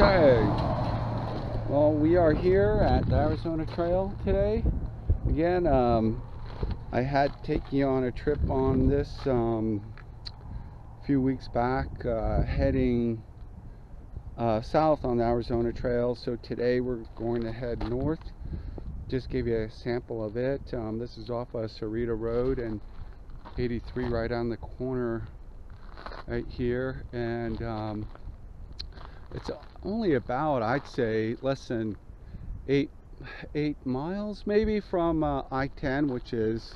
Okay, well, we are here at the Arizona Trail today. Again, I had taken you on a trip on this a few weeks back, heading south on the Arizona Trail. So today we're going to head north. Just gave you a sample of it. This is off of Sahuarita Road and 83 right on the corner right here, and it's only about, I'd say, less than eight miles maybe from I-10, which is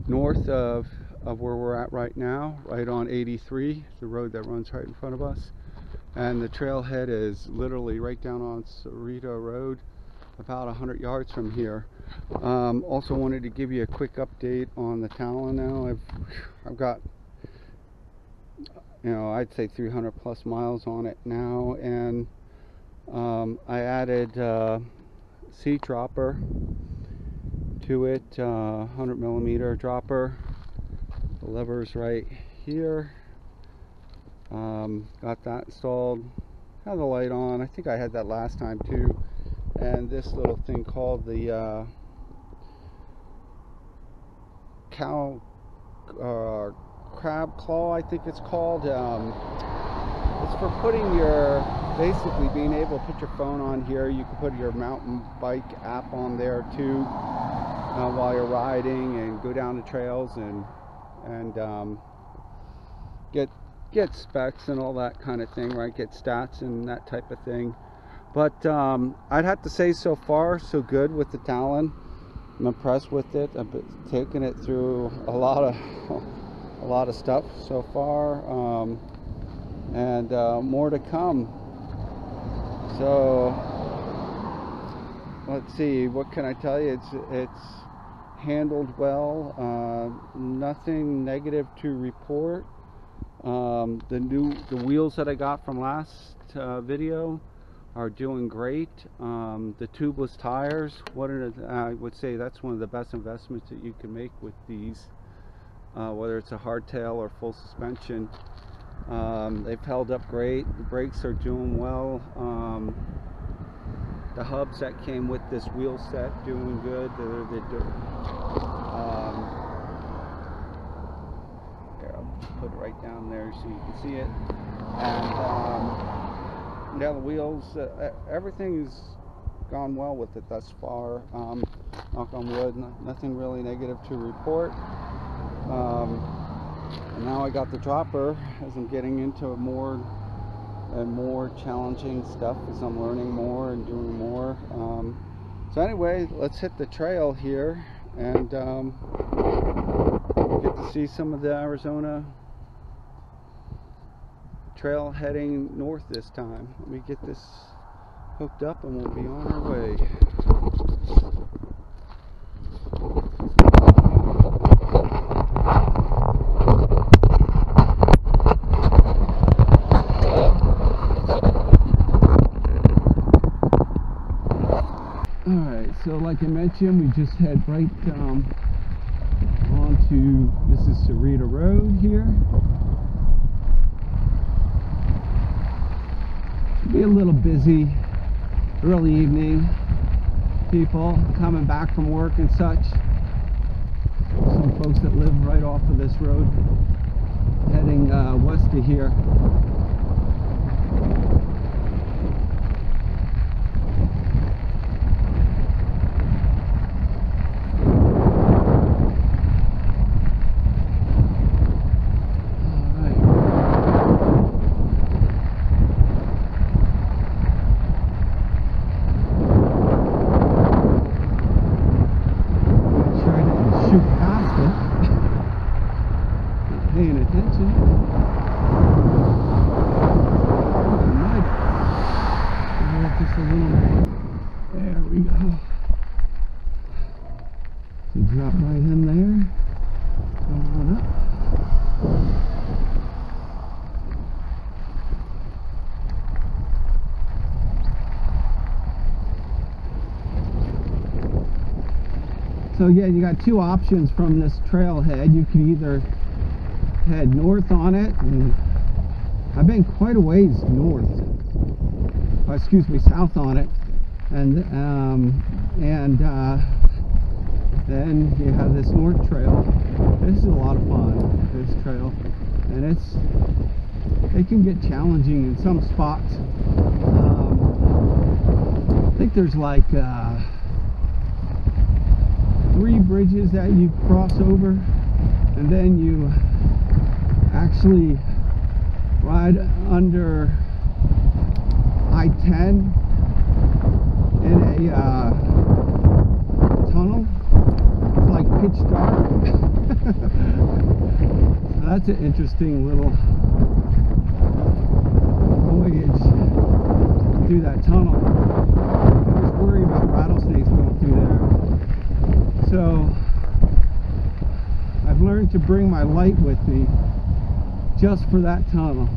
north of where we're at right now, right on 83, the road that runs right in front of us. And the trailhead is literally right down on Sahuarita Road, about 100 yards from here. Also wanted to give you a quick update on the Talon now. I've got, I'd say 300 plus miles on it now, and I added seat dropper to it, 100 millimeter dropper. The lever's right here. Got that installed. Have the light on. I think I had that last time too. And this little thing called the crab claw, I think it's called. It's for putting basically being able to put your phone on here. You can put your mountain bike app on there too, while you're riding, and go down the trails and get specs and all that kind of thing, right? Get stats and that type of thing. But I'd have to say, so far so good with the Talon. I'm impressed with it. I've been taking it through a lot of stuff so far, and more to come. So let's see, what can I tell you? It's handled well. Nothing negative to report. The wheels that I got from last video are doing great. The tubeless tires, I would say that's one of the best investments that you can make with these, whether it's a hardtail or full suspension. They've held up great. The brakes are doing well. The hubs that came with this wheel set doing good. Here, I'll put it right down there so you can see it. And yeah, the wheels, everything's gone well with it thus far. Knock on wood, nothing really negative to report. And now I got the dropper as I'm getting into more and more challenging stuff, as I'm learning more and doing more. So anyway, let's hit the trail here and get to see some of the Arizona trail heading north this time. Let me get this hooked up and we'll be on our way. Alright, so like I mentioned, we just head right onto, this is Sahuarita Road here. Be a little busy, early evening, people coming back from work and such. Some folks that live right off of this road heading west of here. Paying attention. Just a little more. There we go. So drop right in there. Come on up. So yeah, you got two options from this trailhead. You can either head north on it, and I've been quite a ways north. excuse me, south on it, and then you have this north trail. This is a lot of fun, this trail, and it can get challenging in some spots. I think there's like 3 bridges that you cross over, and then you actually ride under I-10 in a tunnel. It's like pitch dark. So that's an interesting little voyage through that tunnel. I just worry about rattlesnakes going through there. So I've learned to bring my light with me just for that tunnel.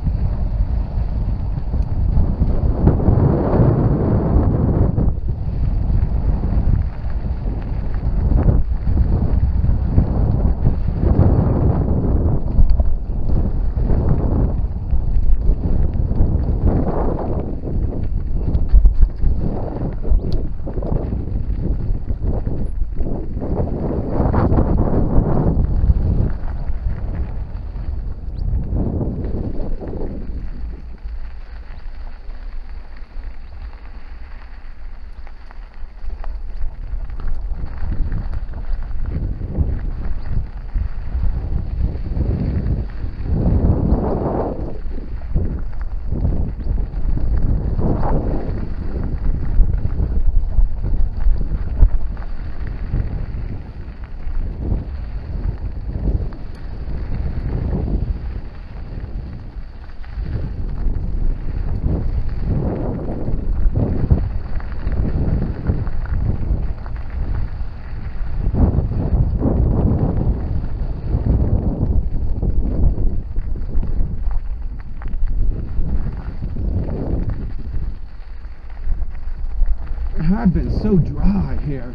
I've been so dry here,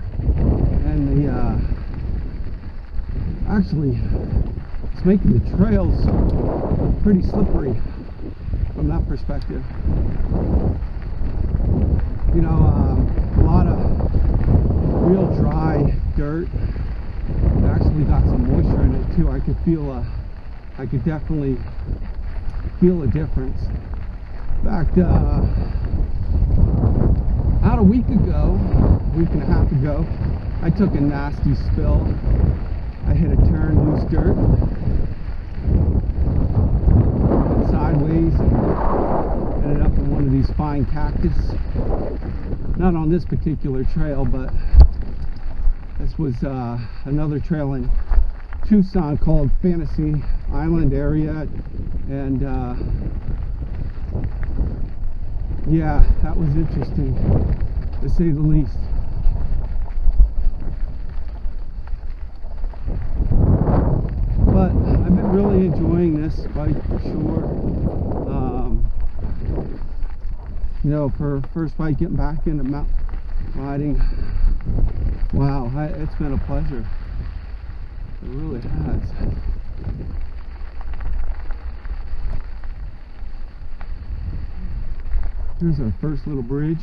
and actually it's making the trails pretty slippery from that perspective. You know, a lot of real dry dirt. It actually got some moisture in it too. I could definitely feel a difference. In fact, about a week and a half ago, I took a nasty spill. I hit a turn, loose dirt, went sideways, and ended up in one of these fine cactus. Not on this particular trail, but this was another trail in Tucson called Fantasy Island area, and yeah, that was interesting, to say the least. But I've been really enjoying this bike for sure. You know, for first bike getting back into mountain riding, wow, it's been a pleasure. It really has. Here's our first little bridge.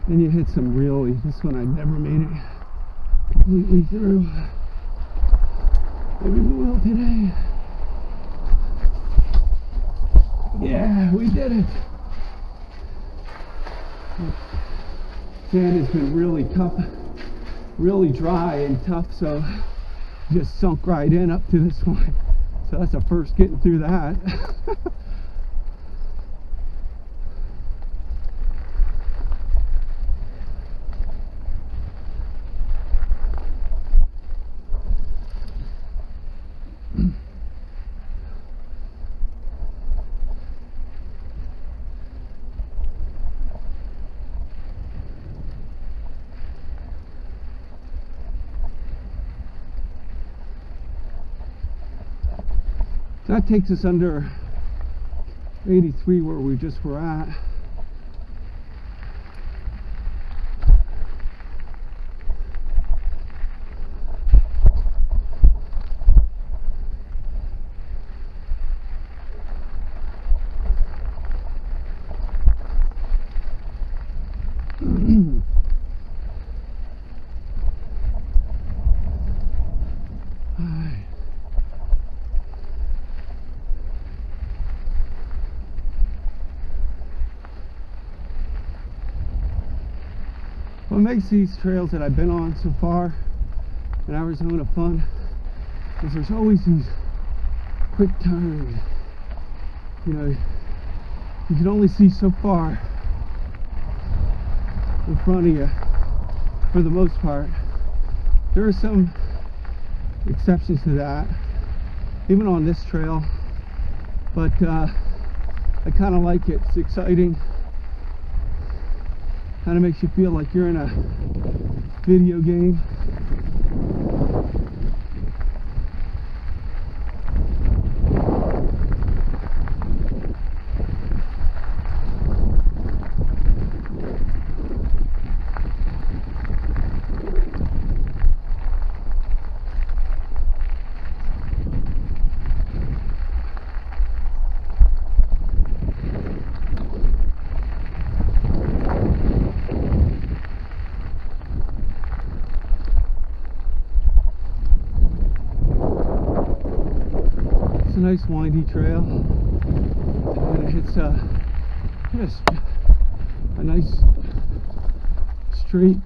Then you hit some really, this one I never made it completely through. Maybe we will today. Yeah, we did it. Sand has been really tough, really dry and tough, so just sunk right in up to this one. So that's the first getting through that. That takes us under 83 where we just were at. What makes these trails that I've been on so far in Arizona fun is there's always these quick turns. You know, you can only see so far in front of you for the most part. There are some exceptions to that, even on this trail, but I kind of like it. It's exciting. Kind of makes you feel like you're in a video game. A nice windy trail, and it hits a nice straight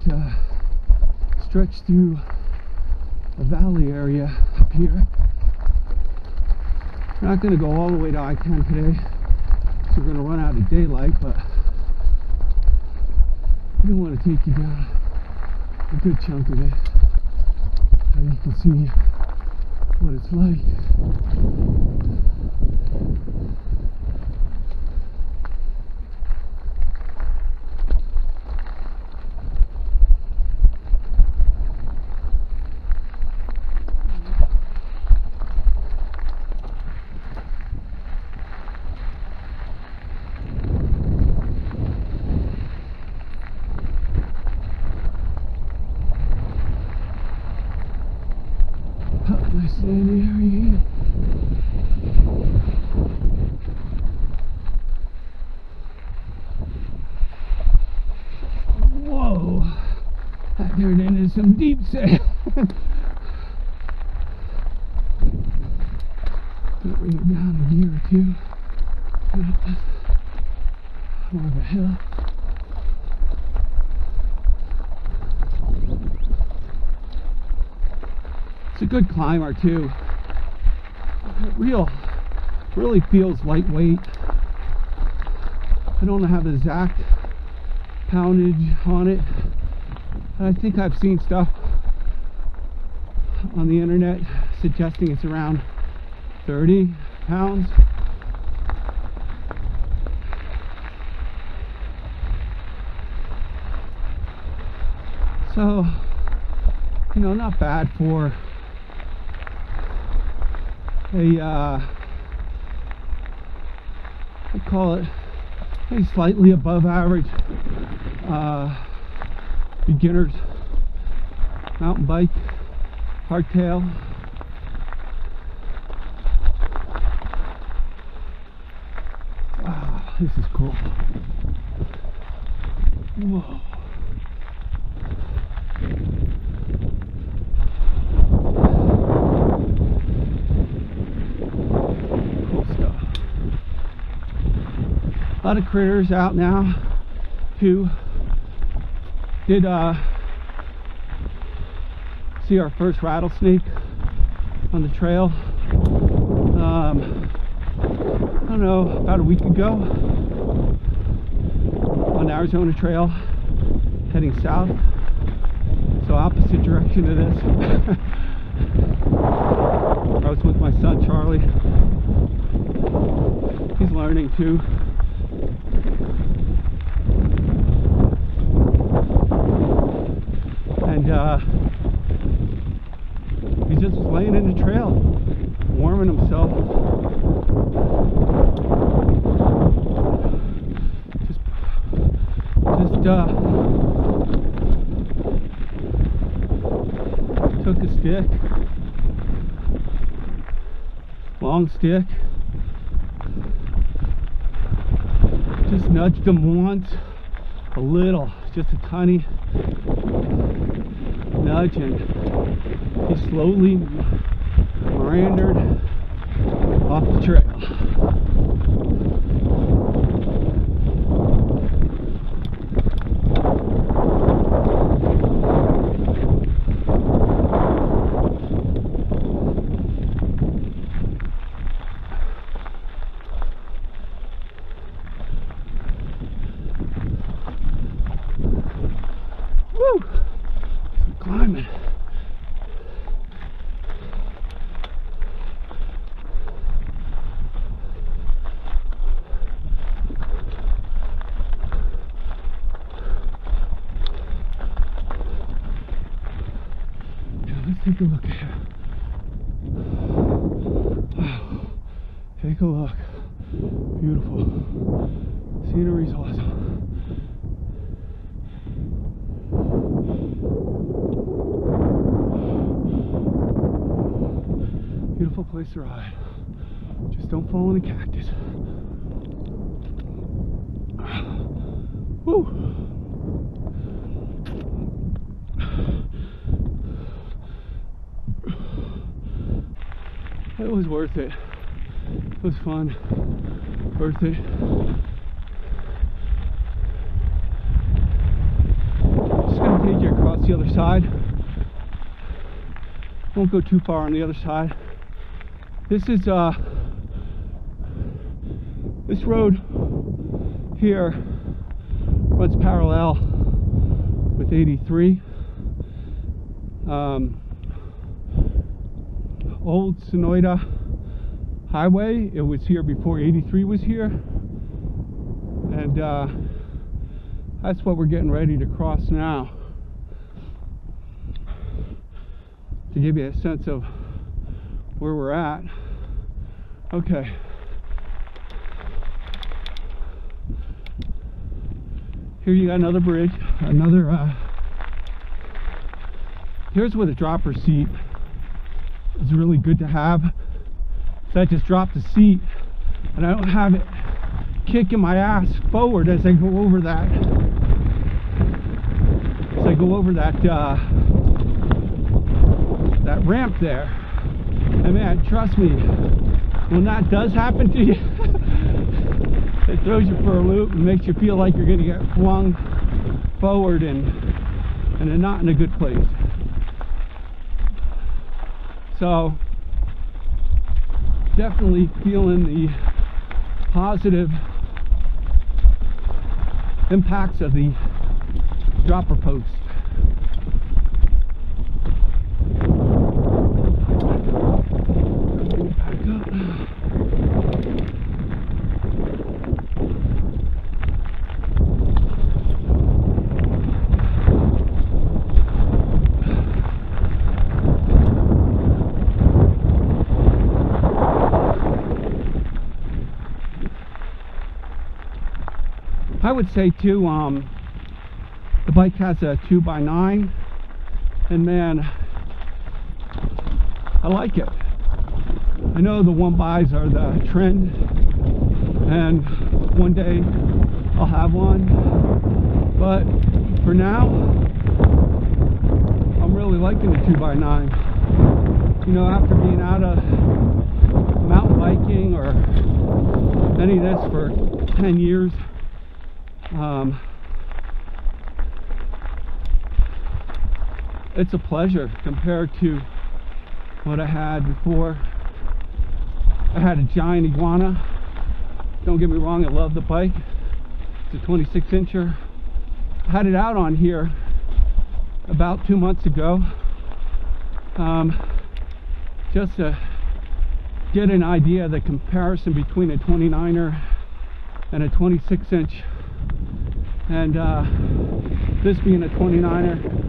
stretch through a valley area up here. We're not going to go all the way to I-10 today, so we're going to run out of daylight, but I do want to take you down a good chunk of it, so you can see what it's like. Nice sandy area here. Whoa! That turned into some deep sand. Gonna bring it down a gear or two. More of a hill. It's a good climber too. It really feels lightweight. I don't have the exact poundage on it. I think I've seen stuff on the internet suggesting it's around 30 pounds. So, you know, not bad for I call it a slightly above average beginner's mountain bike hardtail. Wow, this is cool. Whoa. A lot of critters out now too. Did see our first rattlesnake on the trail. I don't know, about a week ago on the Arizona Trail heading south, so opposite direction of this. I was with my son Charlie. He's learning too. And he just was laying in the trail, warming himself. Took a stick, long stick, just nudged him once, a little, just a tiny nudge, and he slowly meandered off the trail. Woo! Some climbing. Let's take a look here. Wow. Take a look. Beautiful. Scenery's awesome. Beautiful place to ride. Just don't fall in the cactus. Woo! It was worth it. It was fun. Worth it. Just gonna take you across the other side. Won't go too far on the other side. This is this road here runs parallel with 83. Old Sahuarita highway. It was here before 83 was here, and that's what we're getting ready to cross now, to give you a sense of where we're at. Okay. Here you got another bridge, here's where the dropper seat is really good to have. So I just dropped the seat and I don't have it kicking my ass forward as I go over that. That ramp there. And man, trust me, when that does happen to you, it throws you for a loop and makes you feel like you're gonna get flung forward and not in a good place. So definitely feeling the positive impacts of the dropper post. Back up. I would say too, the bike has a 2x9, and man, I like it. I know the 1xs are the trend, and one day I'll have one, but for now, I'm really liking the 2x9. You know, after being out of mountain biking or any of this for 10 years, it's a pleasure compared to what I had before. I had a giant iguana. Don't get me wrong, I love the bike. It's a 26-incher. I had it out on here about 2 months ago, just to get an idea of the comparison between a 29er and a 26-inch. And this being a 29er,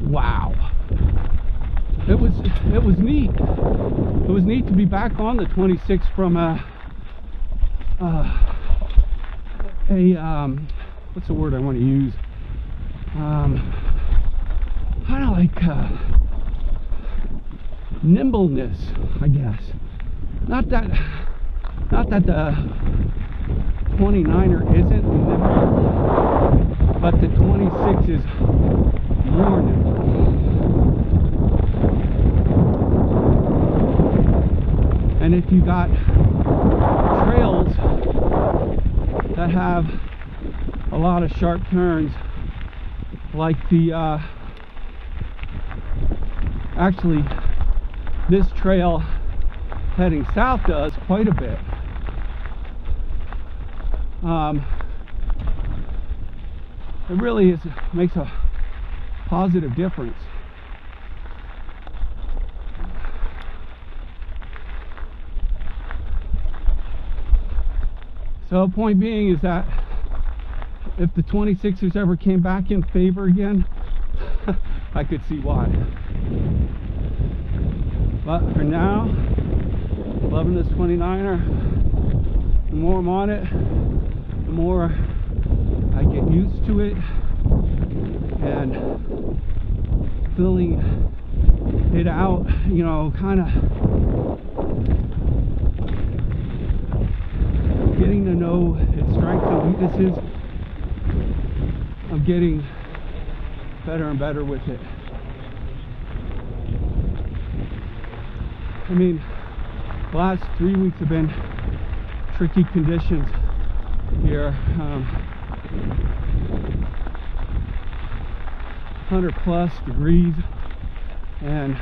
wow, it was neat. It was neat to be back on the 26 from what's the word I want to use? Kind of like nimbleness, I guess. Not that the 29er isn't nimble, but the 26 is more nimble. And if you got trails that have a lot of sharp turns, like the actually this trail heading south does quite a bit. It really makes a positive difference. So point being is that if the 26ers ever came back in favor again, I could see why. But for now, loving this 29er. The more I'm on it, the more I get used to it, and filling it out, you know, kind of getting to know its strengths and weaknesses. I'm getting better and better with it. I mean, the last 3 weeks have been tricky conditions here. 100+ degrees and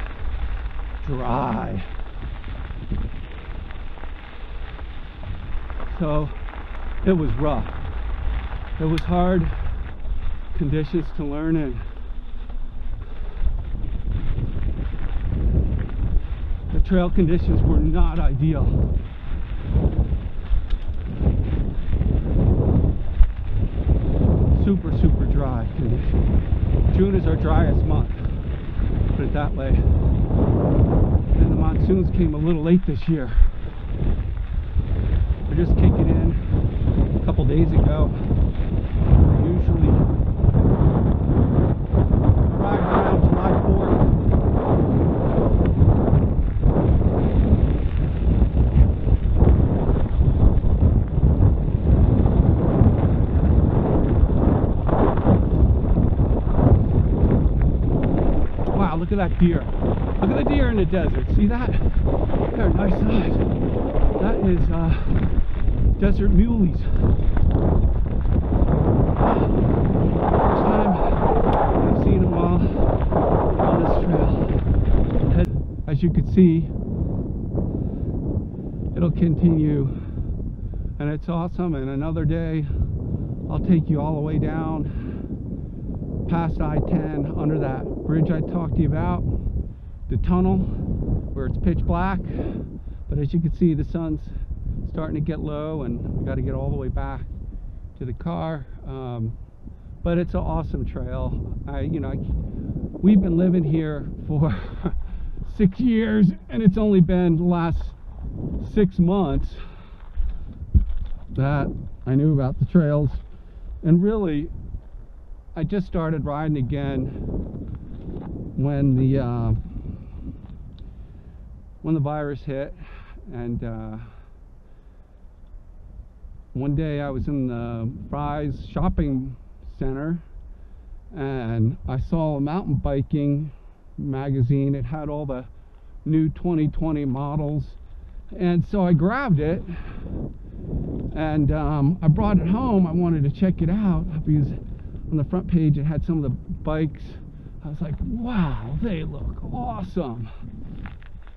dry. So it was rough. It was hard conditions to learn in. The trail conditions were not ideal. Super dry conditions. June is our driest month, put it that way. And the monsoons came a little late this year. They're just kicking in a couple days ago. They usually arrive around July 4th. Wow, look at that deer. Look at the deer in the desert. See that? They're a nice size. That is desert muleys. First time I've seen them all on this trail. As you can see, it'll continue, and it's awesome. And another day, I'll take you all the way down past I-10 under that bridge I talked to you about, the tunnel where it's pitch black. But as you can see, the sun's starting to get low, and we got to get all the way back to the car. But it's an awesome trail. We've been living here for 6 years, and it's only been the last 6 months that I knew about the trails. And really, I just started riding again when the virus hit. And one day I was in the Fry's shopping center, and I saw a mountain biking magazine. It had all the new 2020 models, and so I grabbed it, and I brought it home. I wanted to check it out because on the front page it had some of the bikes. I was like, wow, they look awesome.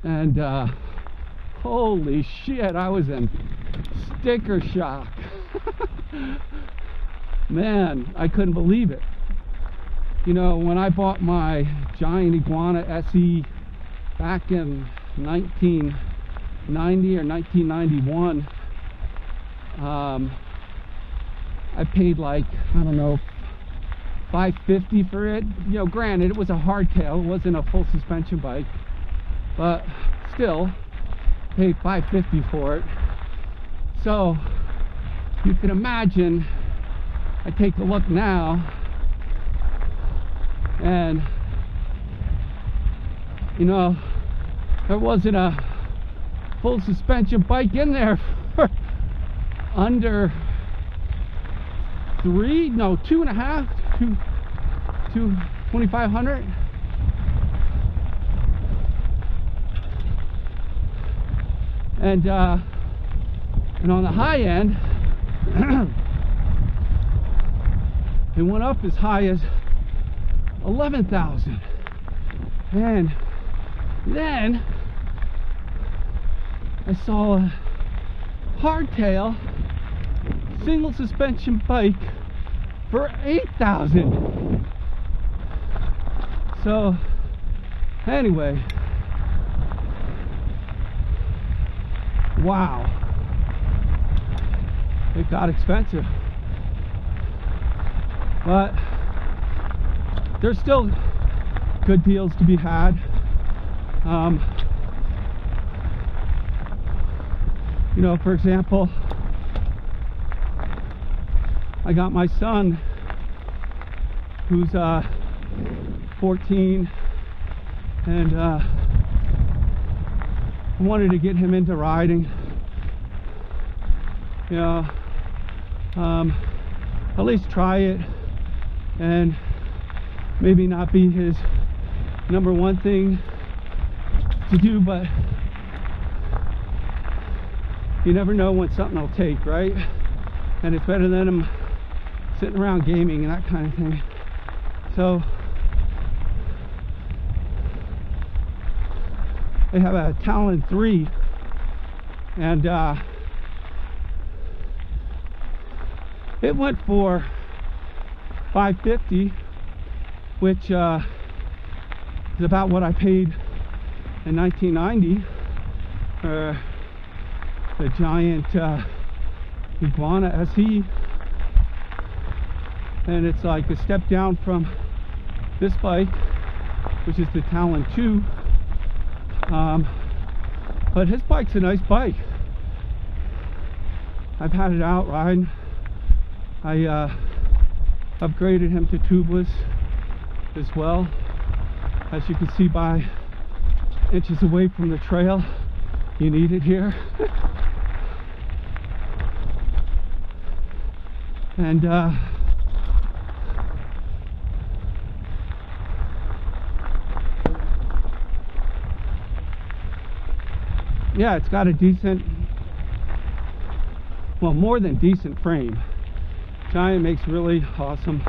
And holy shit, I was in sticker shock. Man, I couldn't believe it. You know, when I bought my Giant Iguana SE back in 1990 or 1991, I paid like, I don't know, $550 for it. You know, granted, it was a hardtail, it wasn't a full suspension bike, but still paid $550 for it. So you can imagine, I take a look now, and you know, there wasn't a full suspension bike in there for under $2,500. And on the high end, it went up as high as 11,000. And then I saw a hardtail single suspension bike for 8,000. So anyway, wow, it got expensive, but there's still good deals to be had. You know, for example, I got my son, who's 14, and I wanted to get him into riding. You know, at least try it, and maybe not be his #1 thing to do, but you never know when something will take, right? And it's better than him sitting around gaming and that kind of thing. So they have a Talon 3, and it went for $550, which is about what I paid in 1990 for the Giant Iguana SE, and it's like a step down from this bike, which is the Talon 2. But his bike's a nice bike. I've had it out riding. I upgraded him to tubeless as well, as you can see by inches away from the trail. You need it here. And yeah, it's got a decent, well, more than decent frame. Giant makes really awesome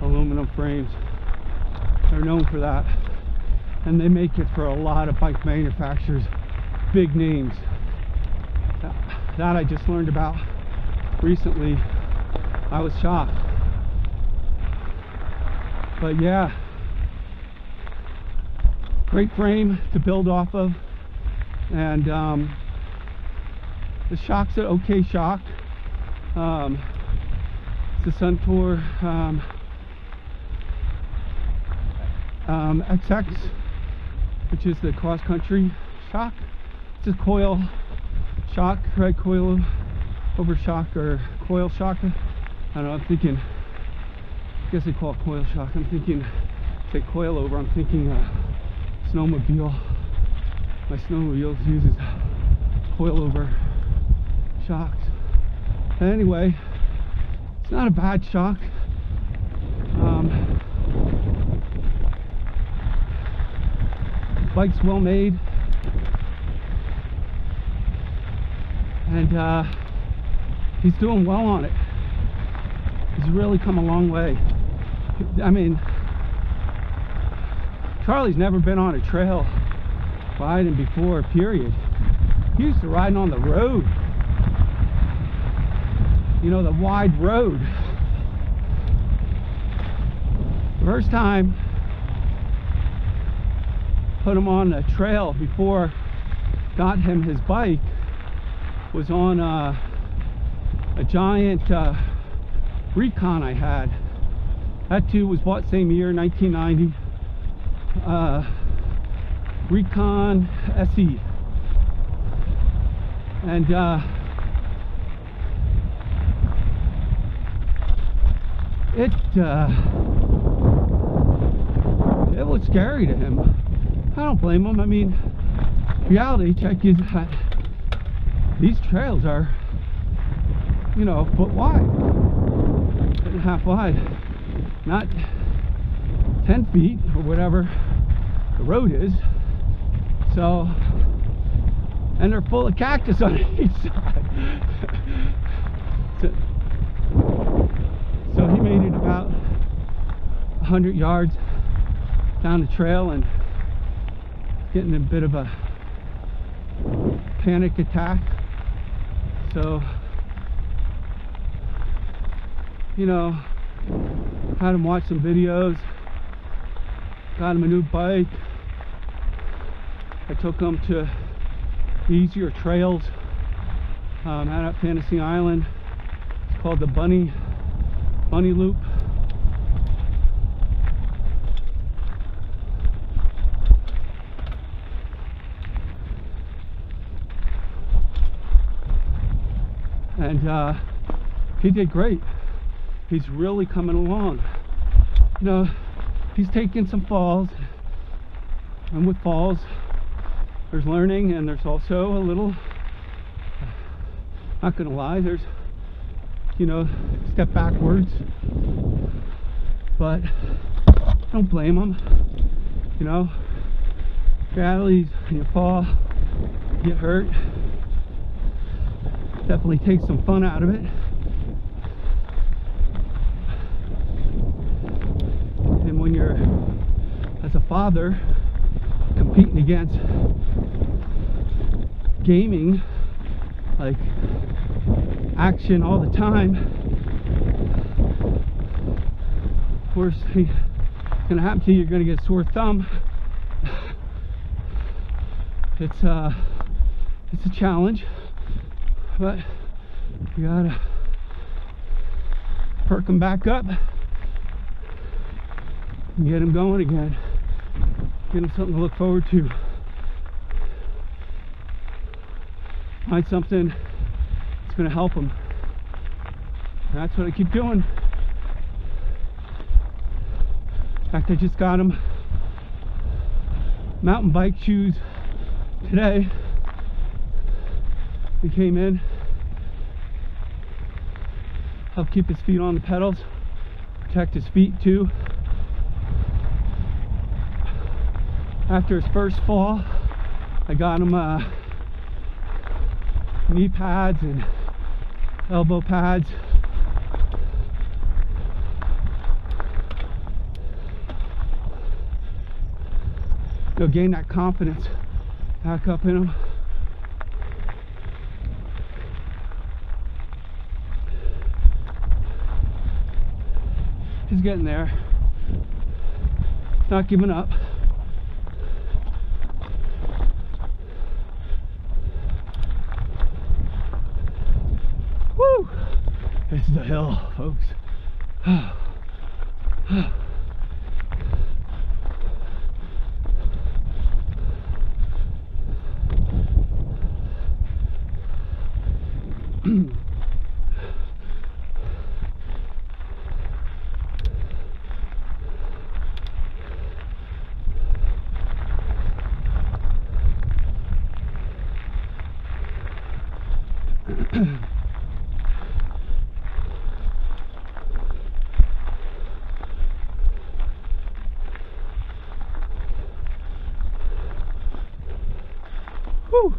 aluminum frames. They're known for that, and they make it for a lot of bike manufacturers, big names. That I just learned about recently. I was shocked. But yeah, great frame to build off of, and the shock's an okay shock. It's the Suntour XX, which is the cross-country shock. It's a coil shock, right? Coil over shock, or coil shock. I don't know, I'm thinking, I guess they call it coil shock. I'm thinking, say coil over, I'm thinking snowmobile. My snowmobile uses coil over shocks. Anyway, it's not a bad shock. Bike's well made, and he's doing well on it. He's really come a long way. I mean, Charlie's never been on a trail riding before, period. He used to ride on the road, you know, the wide road. First time put him on a trail before got him his bike was on a Giant Recon I had. That too was bought same year, 1990. Recon SE. And it was scary to him. I don't blame him. I mean, reality check is that these trails are, you know, a foot wide, 1.5 wide, not 10 feet or whatever the road is. So and they're full of cactus on each side. So he made it about 100 yards down the trail and getting a bit of a panic attack. So, you know, had him watch some videos, got him a new bike. I took him to easier trails out at Fantasy Island. It's called the Bunny Loop. And he did great. He's really coming along. You know, he's taking some falls, and with falls there's learning, and there's also a little, not gonna lie, there's, you know, step backwards, but don't blame him. You know, rallies and you fall, get hurt, definitely takes some fun out of it. And when you're, as a father, competing against gaming, like action all the time, worst thing gonna happen to you, you're gonna get a sore thumb. It's a challenge, but you gotta perk them back up and get them going again. Give them something to look forward to. Find something that's going to help them. And that's what I keep doing. In fact, I just got him mountain bike shoes today. He came in, help keep his feet on the pedals, protect his feet too. After his first fall, I got him knee pads and elbow pads. They'll gain that confidence back up in him. He's getting there. Not giving up. Woo! This is a hill, folks. Whew,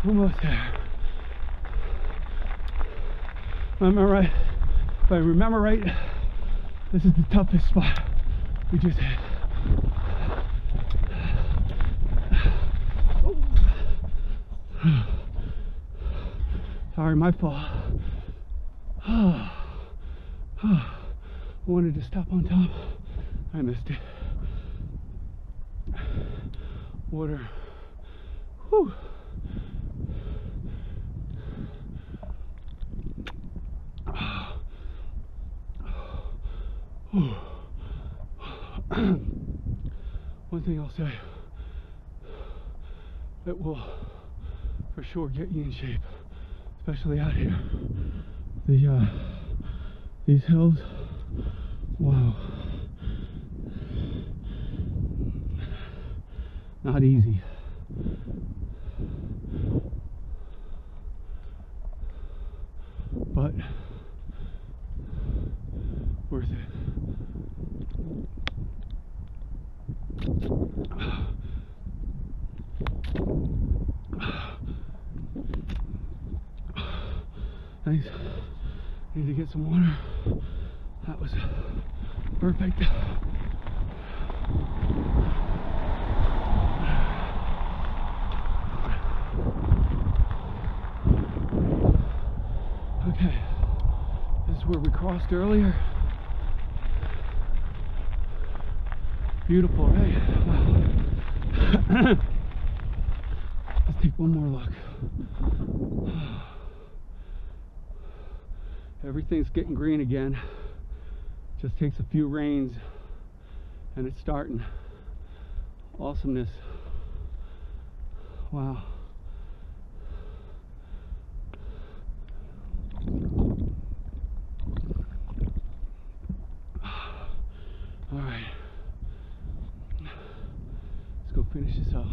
almost there. If I remember right, this is the toughest spot we just hit. Sorry, my fault. I wanted to stop on top. I missed it. Water. Whew. One thing I'll say, it will for sure get you in shape, especially out here. These hills, wow, not easy. But worth it. Nice. Need to get some water. That was perfect. Okay, this is where we crossed earlier. Beautiful, right? Wow. Let's take one more look. Everything's getting green again. Just takes a few rains and it's starting. Awesomeness. Wow. All right. Let's go finish this up.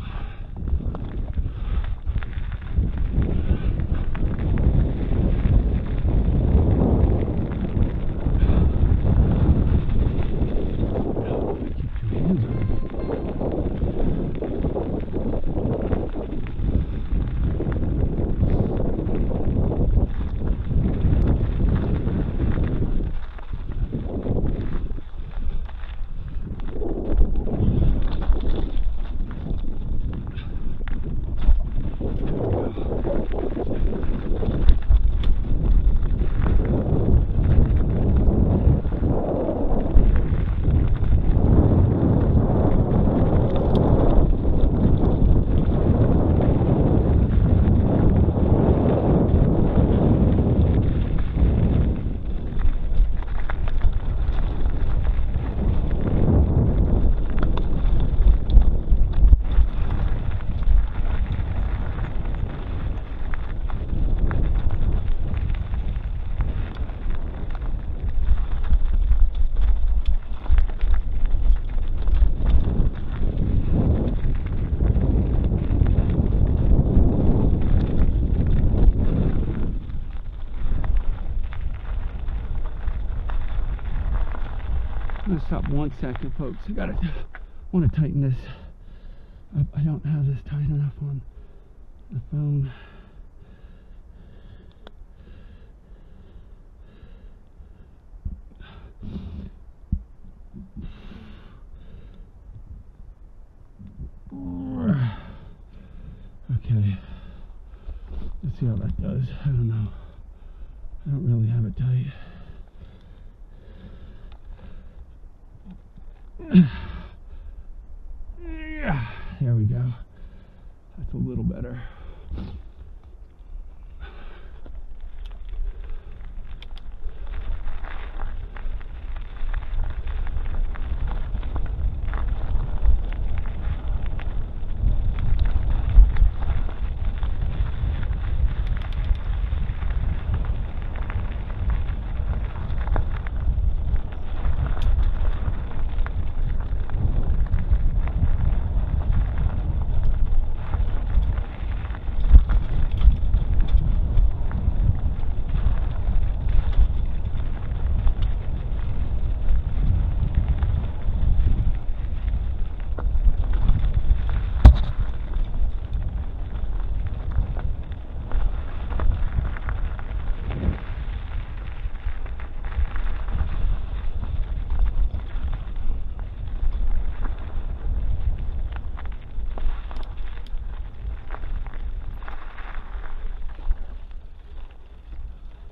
I'm gonna stop 1 second, folks. Want to tighten this up. I don't have this tight enough on the phone. Okay. Let's see how that does. I don't know. I don't really have it tight. Yeah, there we go. That's a little better.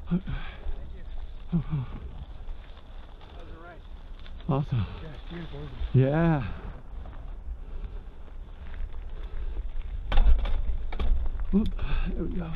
Thank you. Oh. That was all right. Awesome. Yeah, beautiful. Yeah. Oop, there we go.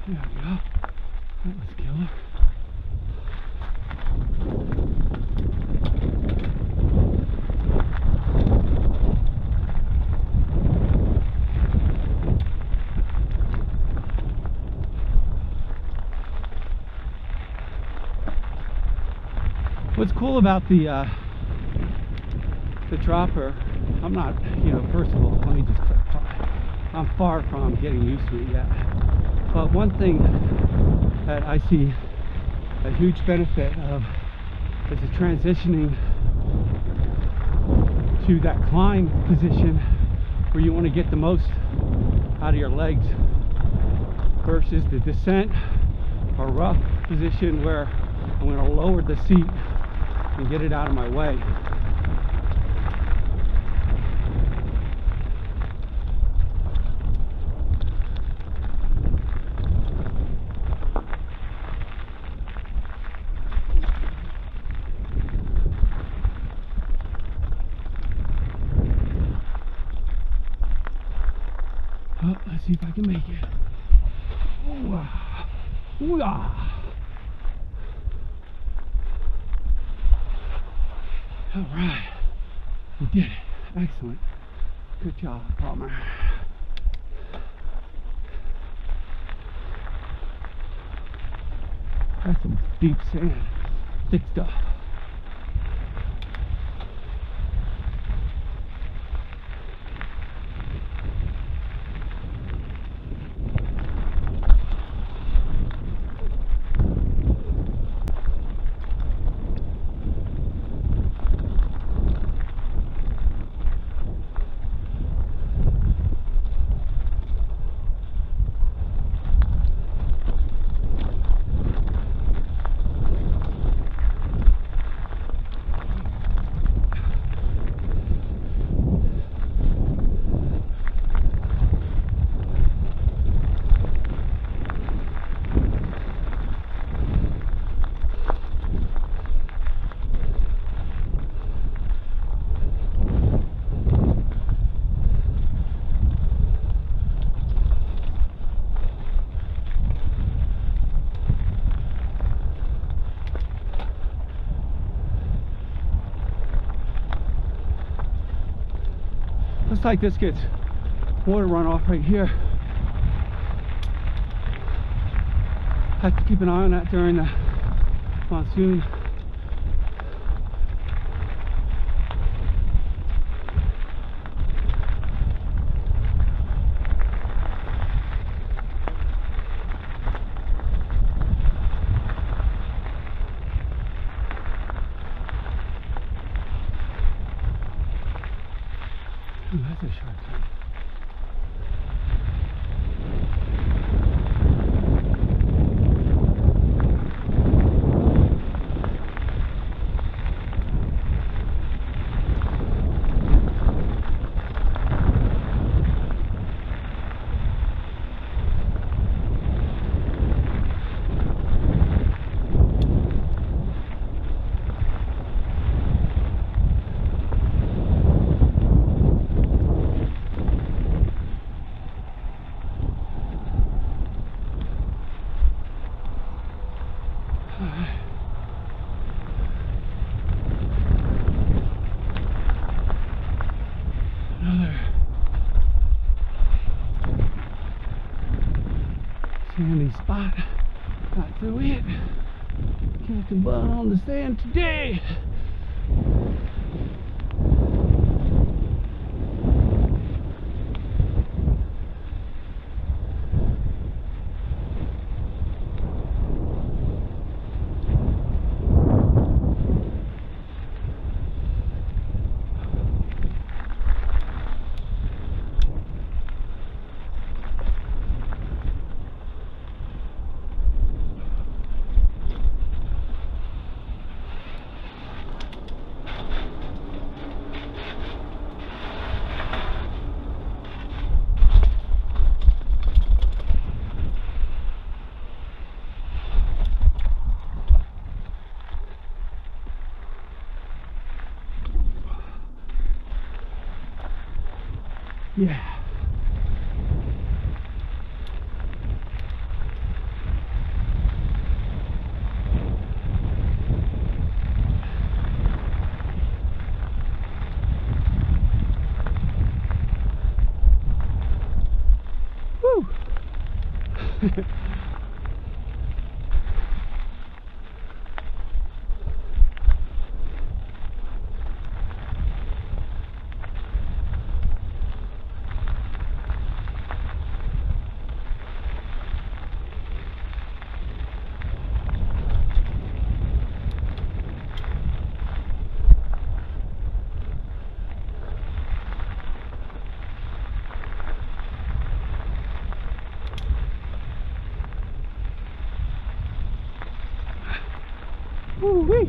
There we go. That was killer. What's cool about the dropper, I'm not, first of all, let me just clarify. I'm far from getting used to it yet. But one thing that I see a huge benefit of is the transitioning to that climb position where you want to get the most out of your legs versus the descent or rough position where I'm going to lower the seat and get it out of my way. Oh, let's see if I can make it. Ooh-ah. Ooh-ah. All right, we did it. Excellent. Good job, Palmer. That's some deep sand, thick stuff. Looks like this gets water runoff right here. Have to keep an eye on that during the monsoon. Ooh, that's a sharp turn. Another sandy spot. Got through it. Catching bud on the sand today. Yeah. Woo. Woo-wee.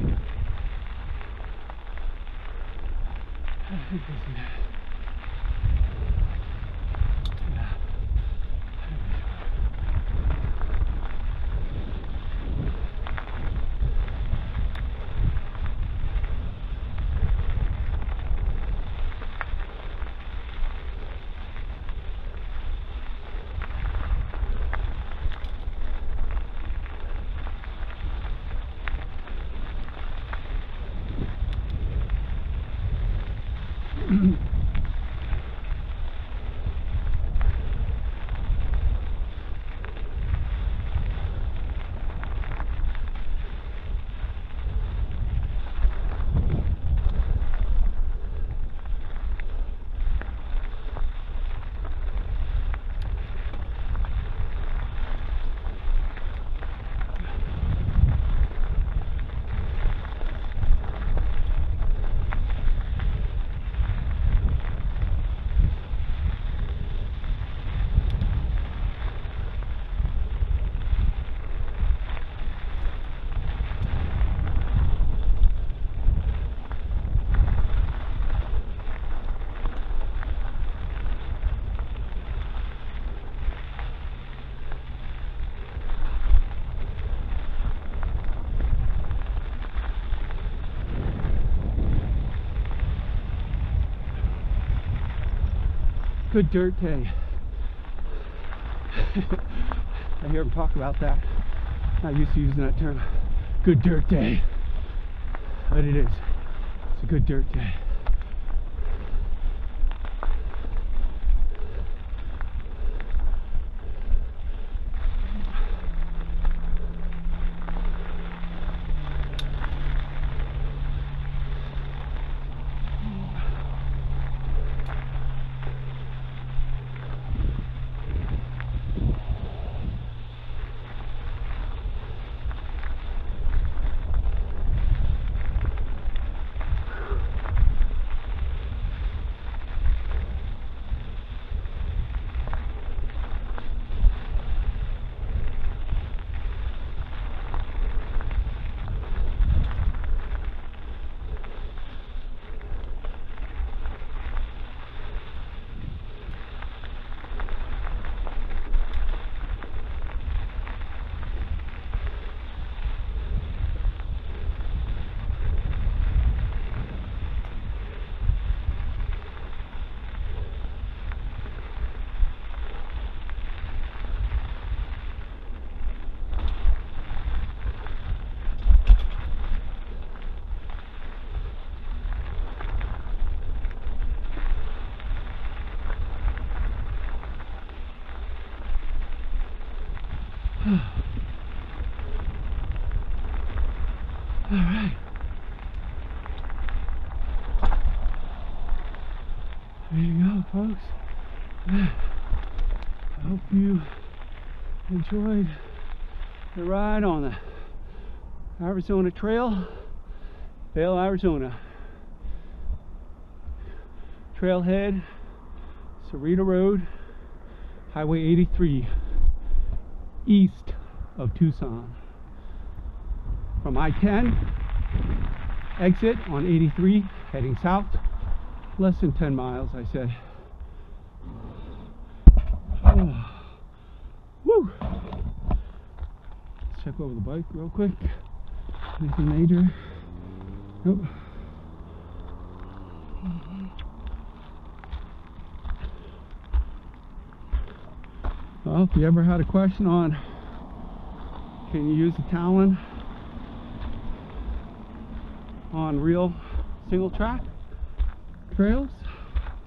Good dirt day. I hear him talk about that. Not used to using that term. Good dirt day. But it is. It's a good dirt day. All right. There you go, folks. I hope you enjoyed the ride on the Arizona Trail, Vail, Arizona. Trailhead, Sahuarita Road, Highway 83, east of Tucson. From I-10, exit on 83, heading south, less than 10 miles, I said. Oh. Woo! Let's check over the bike real quick. Anything major? Nope. Well, if you ever had a question on can you use the Talon on real single track trails,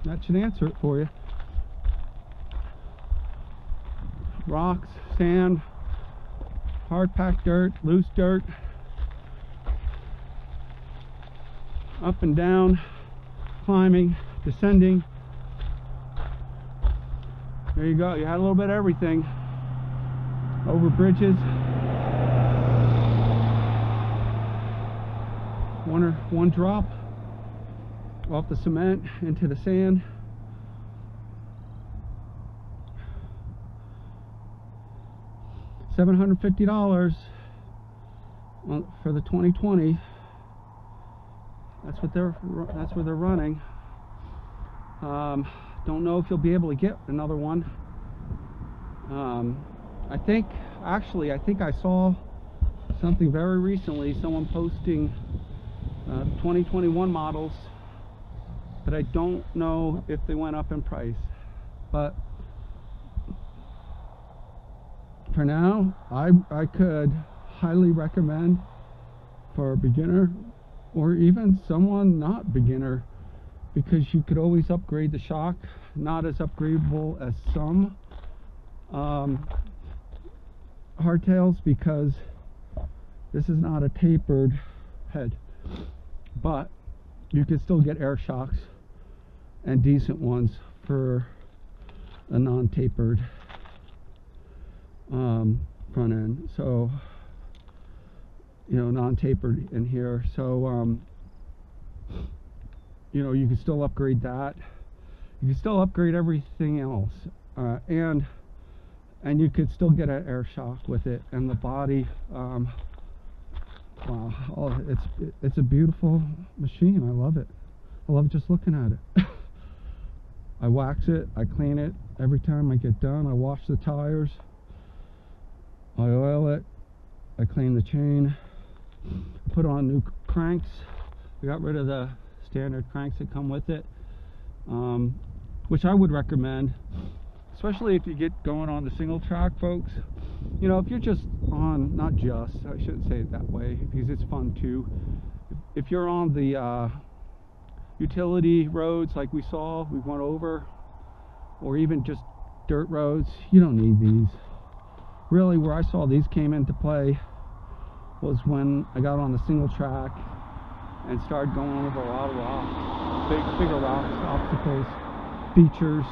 that should answer it for you. Rocks, sand, hard packed dirt, loose dirt, up and down, climbing, descending. There you go, you had a little bit of everything. Over bridges, one drop off the cement into the sand. $750 for the 2020. That's what they're running. Don't know if you'll be able to get another one. I think I saw something very recently, someone posting 2021 models, but I don't know if they went up in price. But for now, I could highly recommend for a beginner or even someone not beginner, because you could always upgrade the shock. Not as upgradable as some hardtails, because this is not a tapered head, but you can still get air shocks, and decent ones for a non-tapered front end. So, you know, non-tapered in here. So you know, you can still upgrade that. You can still upgrade everything else, and you could still get an air shock with it. And the body, wow, it's a beautiful machine. I love it. I love just looking at it. I wax it, I clean it every time I get done. I wash the tires, I oil it, I clean the chain, I put on new cranks. I got rid of the standard cranks that come with it, which I would recommend, especially if you get going on the single track, folks. You know, if you're just on, not just, I shouldn't say it that way, because it's fun too. If you're on the utility roads like we went over, or even just dirt roads, you don't need these. Really, where I saw these came into play was when I got on the single track and started going over a lot of rocks, bigger rocks, obstacles, features.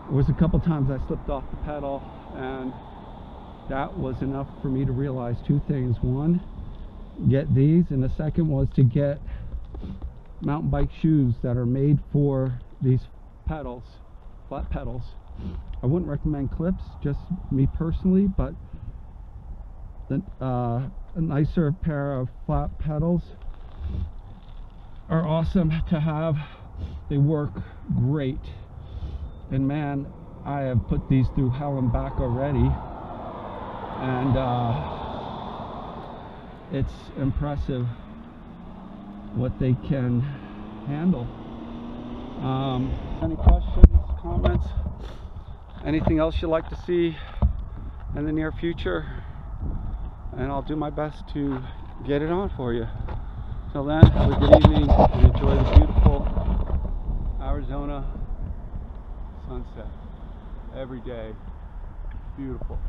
There was a couple times I slipped off the pedal, and that was enough for me to realize two things. One, get these, and the second was to get mountain bike shoes that are made for these pedals, flat pedals. I wouldn't recommend clips, just me personally, but a nicer pair of flat pedals are awesome to have. They work great, and man, I have put these through hell and back already, and it's impressive what they can handle. Any questions, comments, anything else you'd like to see in the near future, and I'll do my best to get it on for you. Till then, have a good evening and enjoy the beautiful Arizona sunset every day. Beautiful.